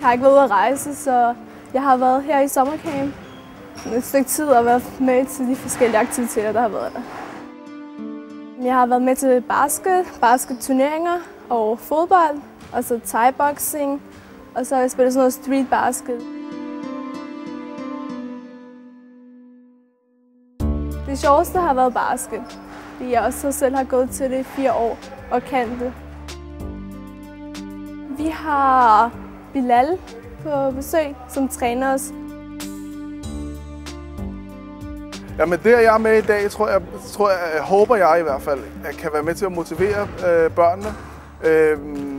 Jeg har ikke været ude at rejse, så jeg har været her i sommercamp et stykke tid og været med til de forskellige aktiviteter, der har været der. Jeg har været med til basketturneringer og fodbold, og så thai-boxing, og så har jeg spillet sådan noget street basket. Det sjoveste har været basket, fordi jeg også selv har gået til det i 4 år og kan det. Vi har Bilal på besøg, som træner os. Jamen det, jeg er med i dag, håber jeg i hvert fald, at kan være med til at motivere børnene.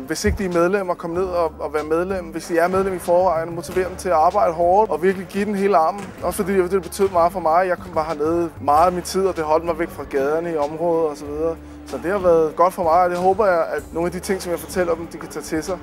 Hvis ikke de er medlemmer, komme ned og være medlem. Hvis de er medlem i forvejen, motivere dem til at arbejde hårdt og virkelig give den hele armen. Også fordi det betød meget for mig. Jeg var hernede meget af min tid, og det holdt mig væk fra gaderne i området osv. Så det har været godt for mig, og det håber jeg, at nogle af de ting, som jeg fortæller dem, de kan tage til sig.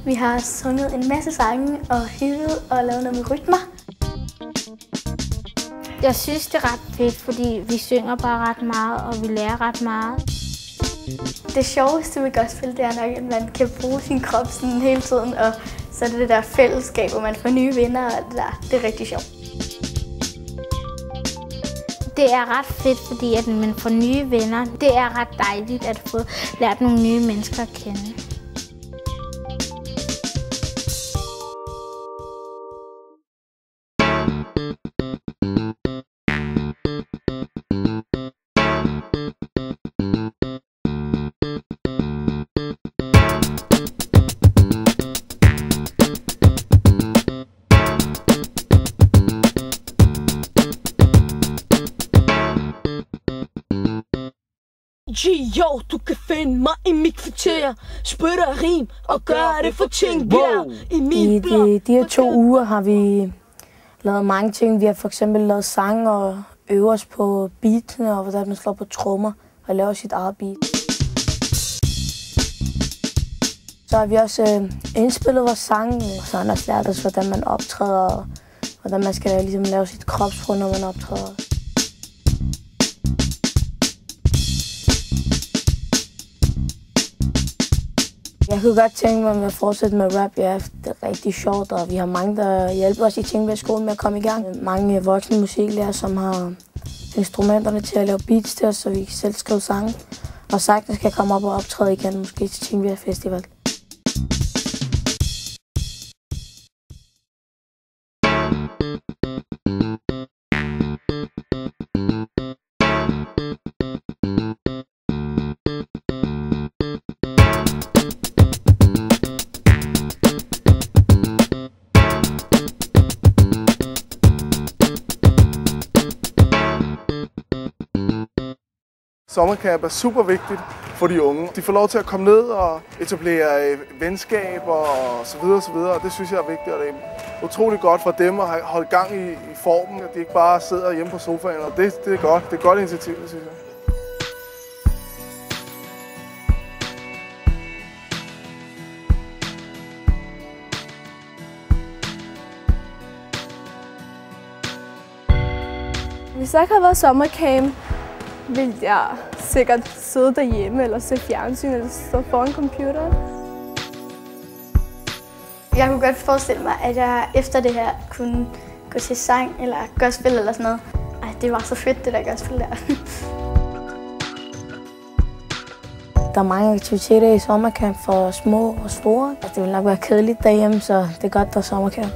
Vi har sunget en masse sange og hygget og lavet noget med rytmer. Jeg synes, det er ret fedt, fordi vi synger bare ret meget, og vi lærer ret meget. Det sjoveste ved gospel, det er nok, at man kan bruge sin krop sådan hele tiden, og så er det der fællesskab, hvor man får nye venner og alt det der. Det er rigtig sjovt. Det er ret fedt, fordi at man får nye venner. Det er ret dejligt at få lært nogle nye mennesker at kende. Jo, du kan finde mig i mit kvarter, spytter rim og gør det for ting, i min blok. I de her 2 uger har vi lavet mange ting. Vi har for eksempel lavet sange og øvet os på beatsene, og hvordan man slår på trommer og laver sit eget beat. Så har vi også indspillet vores sange, og så har han også lært os, hvordan man optræder, og hvordan man skal ligesom lave sit kropssprog, når man optræder. Jeg kunne godt tænke mig at fortsætte med rap. Ja, det er rigtig sjovt, og vi har mange, der hjælper os i Tingbjerg skole med at komme i gang. Mange voksne musiklærer, som har instrumenterne til at lave beats til os, så vi kan selv skrive sange. Og sagtens skal komme op og optræde igen, måske til Tingbjerg Festival. Sommercamp er super vigtigt for de unge. De får lov til at komme ned og etablere venskaber og så videre, og det synes jeg er vigtigt. Og det er utrolig godt for dem at holde gang i formen, at de ikke bare sidder hjemme på sofaen. Og det er godt. Det er et godt initiativ, synes jeg. Hvis jeg ikke havde været sommercamp, ville jeg sikkert sidde derhjemme eller se fjernsyn eller stå foran computeren. Jeg kunne godt forestille mig, at jeg efter det her kunne gå til sang eller gospel eller sådan noget. Ej, det var så fedt, det der gospel der. Der er mange aktiviteter i sommercamp for små og store. Det vil nok være kedeligt derhjemme, så det er godt, der er sommercamp.